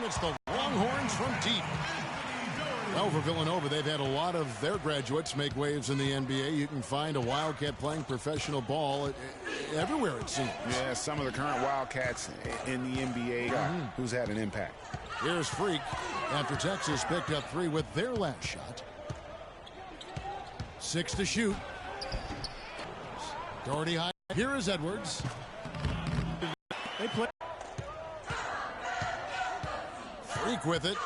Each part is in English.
and it's the Longhorns from deep. Well, for Villanova, they've had a lot of their graduates make waves in the NBA. You can find a Wildcat playing professional ball everywhere, it seems. Yeah, some of the current Wildcats in the NBA who's had an impact. Here's Freak after Texas picked up 3 with their last shot. 6 to shoot. Doherty high. Here is Edwards. They play. Freak with it.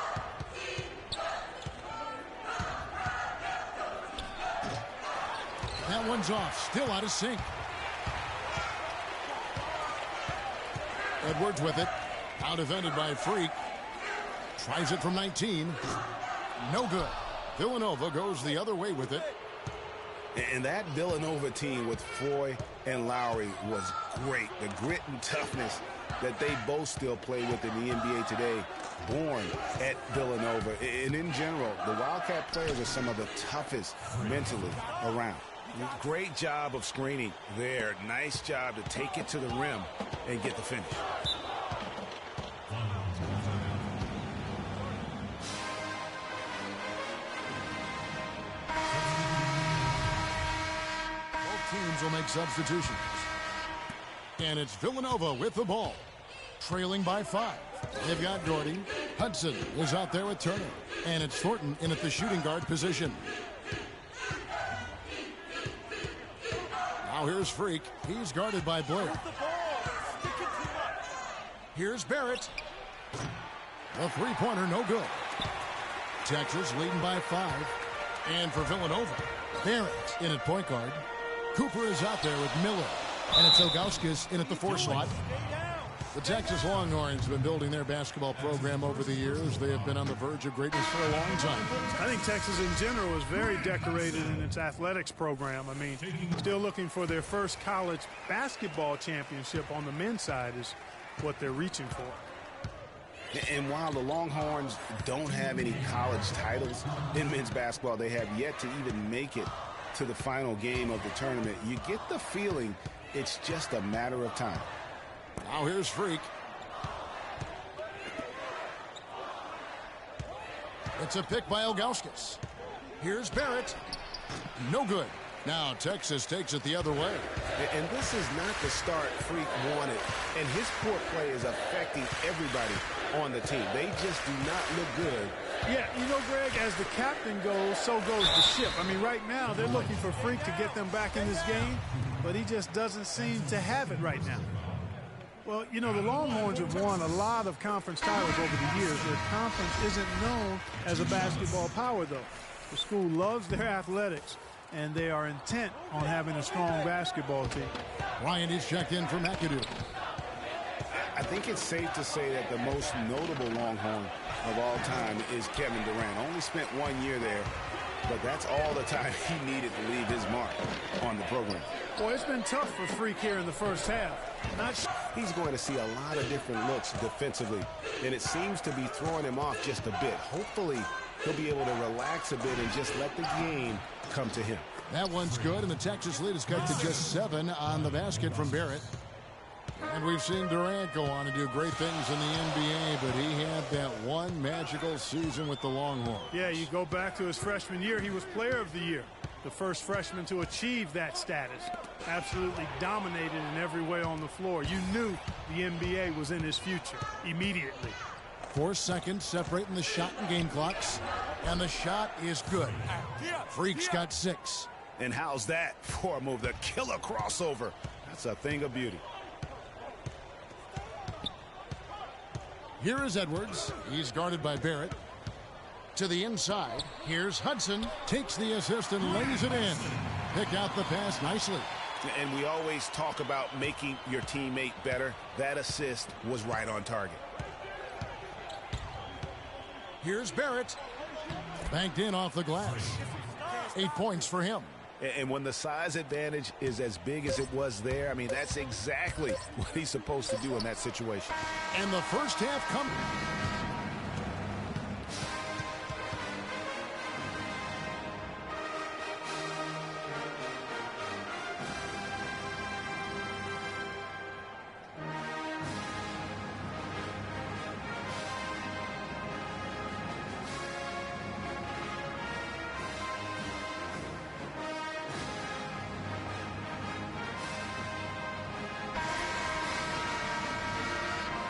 That one's off. Still out of sync. Edwards with it. Out defended by Freak. Tries it from 19. No good. Villanova goes the other way with it. And that Villanova team with Foy and Lowry was great. The grit and toughness that they both still play with in the NBA today, born at Villanova. And in general, the Wildcat players are some of the toughest mentally around. Great job of screening there. Nice job to take it to the rim and get the finish. Both teams will make substitutions. And it's Villanova with the ball, trailing by 5. They've got Doherty. Hudson is out there with Turner. And it's Thornton in at the shooting guard position. Now here's Freak. He's guarded by Blair. Here's Barrett. The three-pointer, no good. Texas leading by 5. And for Villanova, Barrett in at point guard. Cooper is out there with Miller. And it's Ilgauskas in at the 4 slot. The Texas Longhorns have been building their basketball program over the years. They have been on the verge of greatness for a long time. I think Texas in general is very decorated in its athletics program. I mean, still looking for their first college basketball championship on the men's side is what they're reaching for. And while the Longhorns don't have any college titles in men's basketball, they have yet to even make it to the final game of the tournament. You get the feeling it's just a matter of time. Now here's Freak. It's a pick by Ilgauskas. Here's Barrett. No good. Now Texas takes it the other way. And this is not the start Freak wanted. And his poor play is affecting everybody on the team. They just do not look good. Yeah, you know, Greg, as the captain goes, so goes the ship. I mean, right now, they're looking for Freak to get them back in this game, but he just doesn't seem to have it right now. Well, you know, the Longhorns have won a lot of conference titles over the years. Their conference isn't known as a basketball power, though. The school loves their athletics, and they are intent on having a strong basketball team. Ryan is checked in for McAdoo. I think it's safe to say that the most notable Longhorn of all time is Kevin Durant. Only spent 1 year there, but that's all the time he needed to leave his mark on the program. Boy, it's been tough for Freak here in the first half. He's going to see a lot of different looks defensively, and it seems to be throwing him off just a bit. Hopefully, he'll be able to relax a bit and just let the game come to him. That one's good, and the Texas lead is cut to just 7 on the basket from Barrett. And we've seen Durant go on and do great things in the NBA, but he had that one magical season with the Longhorns. Yeah, you go back to his freshman year, he was player of the year. The first freshman to achieve that status. Absolutely dominated in every way on the floor. You knew the NBA was in his future immediately. 4 seconds separating the shot and game clocks. And the shot is good. Freak's got 6. And how's that for a move? The killer crossover. That's a thing of beauty. Here is Edwards. He's guarded by Barrett. To the inside. Here's Hudson. Takes the assist and lays it in. Pick out the pass nicely. And we always talk about making your teammate better. That assist was right on target. Here's Barrett. Banked in off the glass. 8 points for him. And when the size advantage is as big as it was there, I mean, that's exactly what he's supposed to do in that situation. And the first half comes.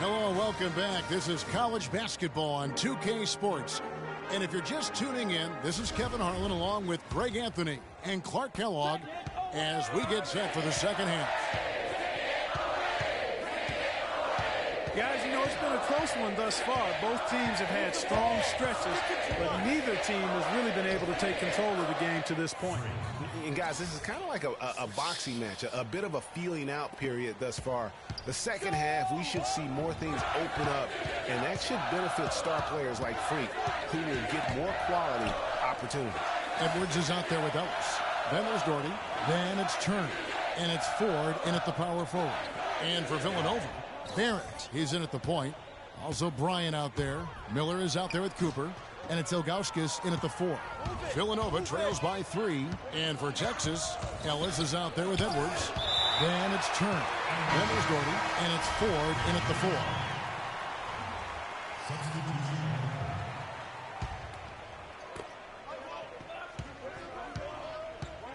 Hello and welcome back. This is college basketball on 2K Sports. And if you're just tuning in, this is Kevin Harlan along with Greg Anthony and Clark Kellogg as we get set for the second half. Guys, you know, it's been a close one thus far. Both teams have had strong stretches, but neither team has really been able to take control of the game to this point. And guys, this is kind of like a boxing match, a bit of a feeling out period thus far. The second half, we should see more things open up, and that should benefit star players like Freak, who will get more quality opportunity. Edwards is out there with Ellis. Then there's Doherty. Then it's Turner. And it's Ford in at the power forward. And for Villanova, Barrett, he's in at the point. Also Bryan out there. Miller is out there with Cooper. And it's Ilgauskas in at the 4. Villanova trails by 3. And for Texas, Ellis is out there with Edwards. Then it's Turner. Then there's Doherty. And it's Ford in at the 4.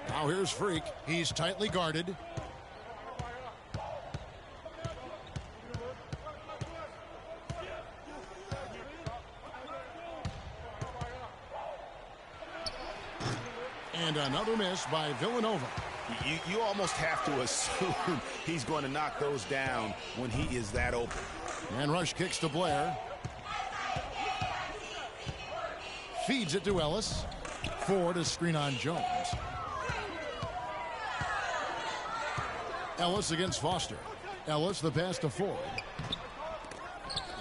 Now here's Freak. He's tightly guarded. And another miss by Villanova. You almost have to assume he's going to knock those down when he is that open. And Rush kicks to Blair. Feeds it to Ellis. Ford is screen on Jones. Ellis against Foster. Ellis the pass to Ford.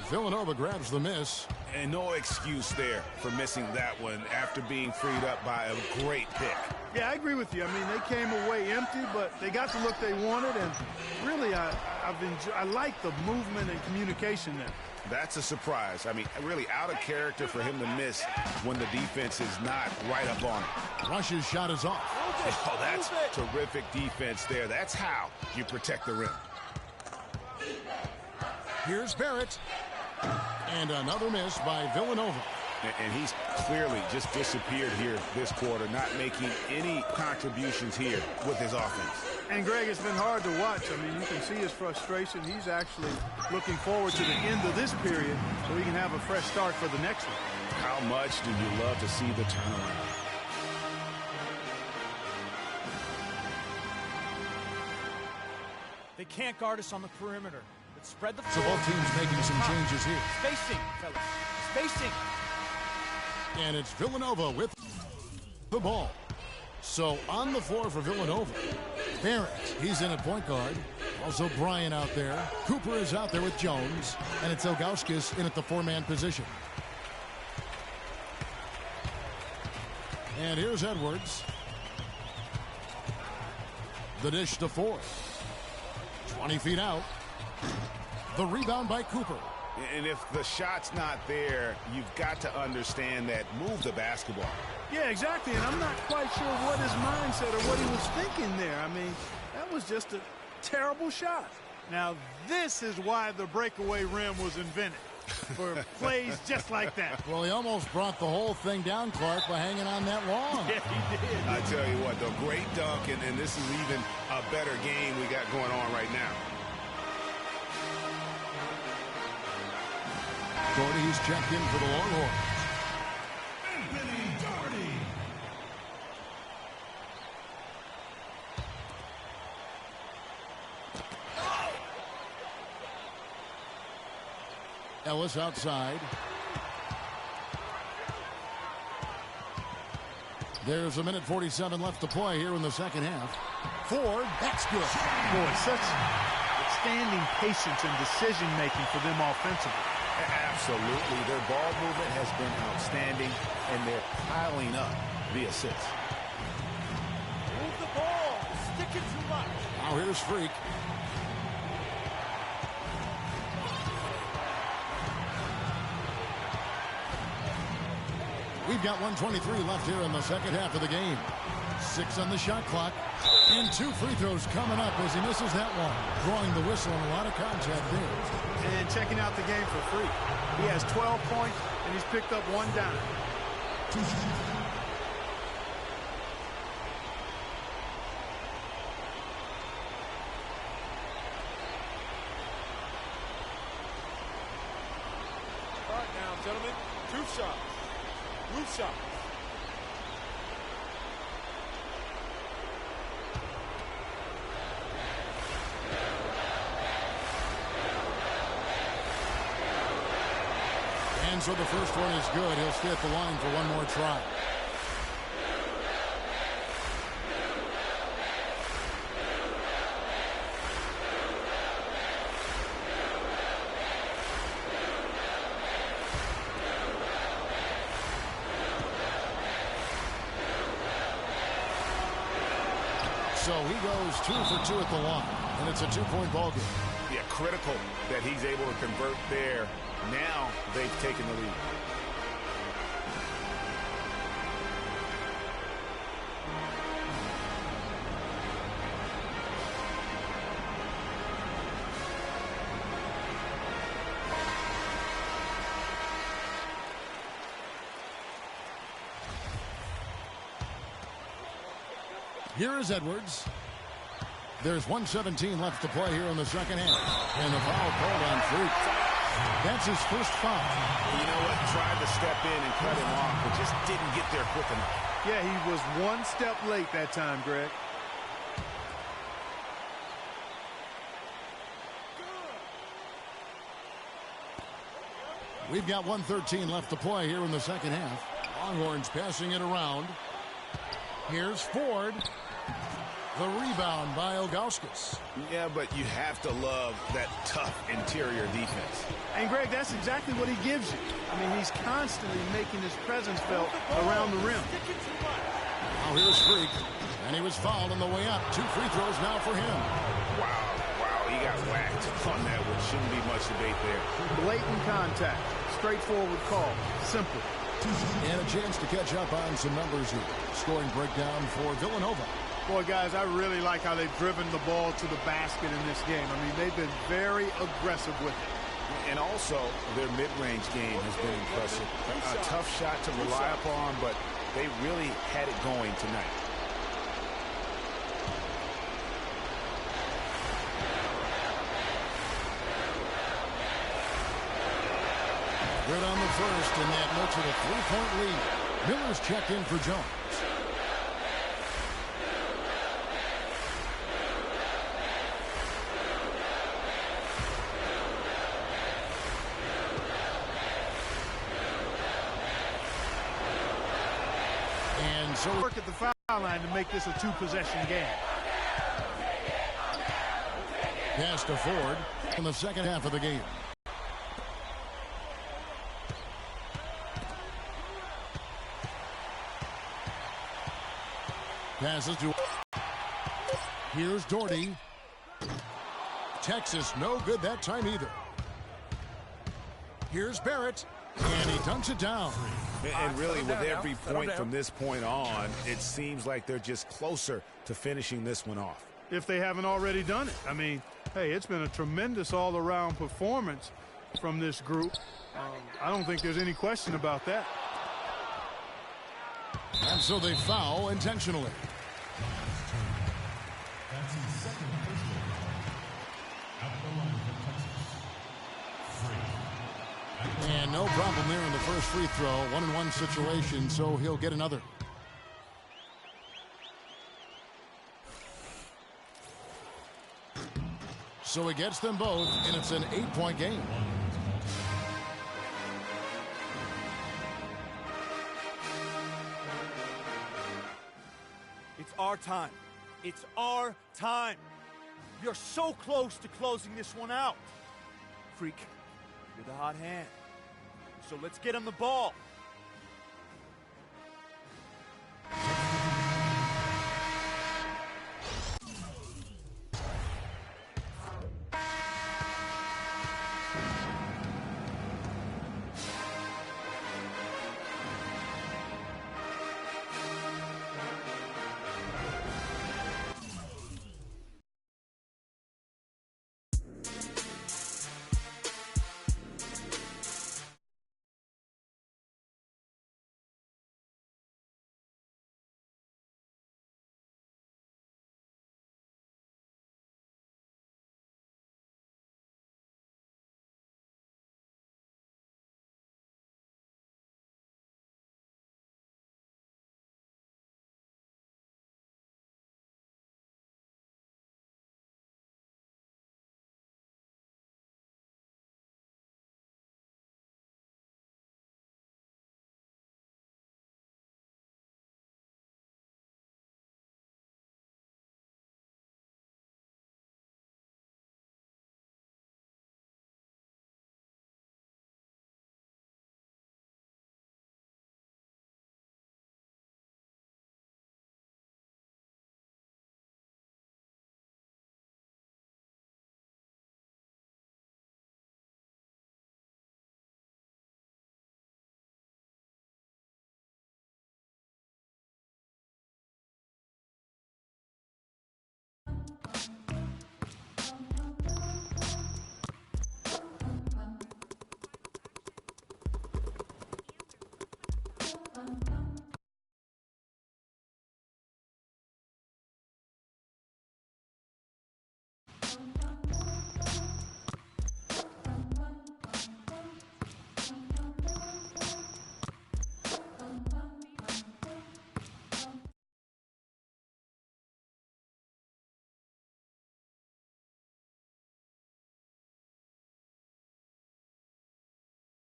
Villanova grabs the miss. And no excuse there for missing that one after being freed up by a great pick. Yeah, I agree with you. I mean, they came away empty, but they got the look they wanted, and really, I like the movement and communication there. That's a surprise. I mean, really out of character for him to miss when the defense is not right up on it. Rush's shot is off. Oh, that's terrific defense there. That's how you protect the rim. Here's Barrett. And another miss by Villanova. And he's clearly just disappeared here this quarter, not making any contributions here with his offense. And, Greg, it's been hard to watch. I mean, you can see his frustration. He's actually looking forward to the end of this period so he can have a fresh start for the next one. How much do you love to see the turnaround? They can't guard us on the perimeter. Let's spread the So both teams making some changes here. Spacing, fellas. Spacing. And it's Villanova with the ball. So on the floor for Villanova, Barrett, he's in at point guard. Also Bryan out there. Cooper is out there with Jones. And it's Ilgauskas in at the 4-man position. And here's Edwards. The dish to Ford. 20 feet out. The rebound by Cooper. And if the shot's not there, you've got to understand that move the basketball. Yeah, exactly, and I'm not quite sure what his mindset or what he was thinking there. I mean, that was just a terrible shot. Now, this is why the breakaway rim was invented, for plays just like that. Well, he almost brought the whole thing down, Clark, by hanging on that long. Yeah, he did. I tell you what, though, great dunk, and this is even a better game we got going on right now. Doherty's checked in for the Longhorns. Ellis outside. There's a minute 47 left to play here in the second half. Ford, that's good. Boy, such outstanding patience and decision-making for them offensively. Absolutely. Their ball movement has been outstanding, and they're piling up the assists. Move the ball. Stick it too much. Now here's Freak. We've got 1:23 left here in the second half of the game. 6 on the shot clock. And 2 free throws coming up as he misses that one. Drawing the whistle and a lot of contact there. And checking out the game for free. He has 12 points, and he's picked up 1 dime. Gentlemen, 2 shots. Blue shots. And so the first one is good. He'll stay at the line for one more try. So he goes 2 for 2 at the line, and it's a 2-point ball game. Yeah, critical that he's able to convert there. Now they've taken the lead. Here is Edwards. There's 1:17 left to play here in the second half. And the foul called on Freak. That's his first foul. You know what? Tried to step in and cut him off, but just didn't get there quick enough. Yeah, he was one step late that time, Greg. We've got 1:13 left to play here in the second half. Longhorns passing it around. Here's Ford. The rebound by Ilgauskas. Yeah, but you have to love that tough interior defense. And, Greg, that's exactly what he gives you. I mean, he's constantly making his presence felt around the rim. Now here's Freak. And he was fouled on the way up. 2 free throws now for him. Wow, he got whacked on that one. Shouldn't be much debate there. Blatant contact. Straightforward call. Simple. And a chance to catch up on some numbers here. Scoring breakdown for Villanova. Boy, guys, I really like how they've driven the ball to the basket in this game. I mean, they've been very aggressive with it. And also, their mid-range game has been impressive. A tough shot to rely upon, but they really had it going tonight. Good on the first, and that makes it a 3-point lead. Miller's checked in for Jones. And so Work at the foul line to make this a 2-possession game. pass to Ford in the second half of the game. Passes to... Here's Doherty. Texas, no good that time either. Here's Barrett, and he dunks it down. And really, with every point from this point on, it seems like they're just closer to finishing this one off. If they haven't already done it. I mean, hey, it's been a tremendous all-around performance from this group. I don't think there's any question about that. And so they foul intentionally. And no problem there in the first free throw. 1-on-1 situation, so he'll get another. So he gets them both, and it's an 8-point game. It's our time. It's our time. We are so close to closing this one out. Freak, you're the hot hand. So let's get him the ball.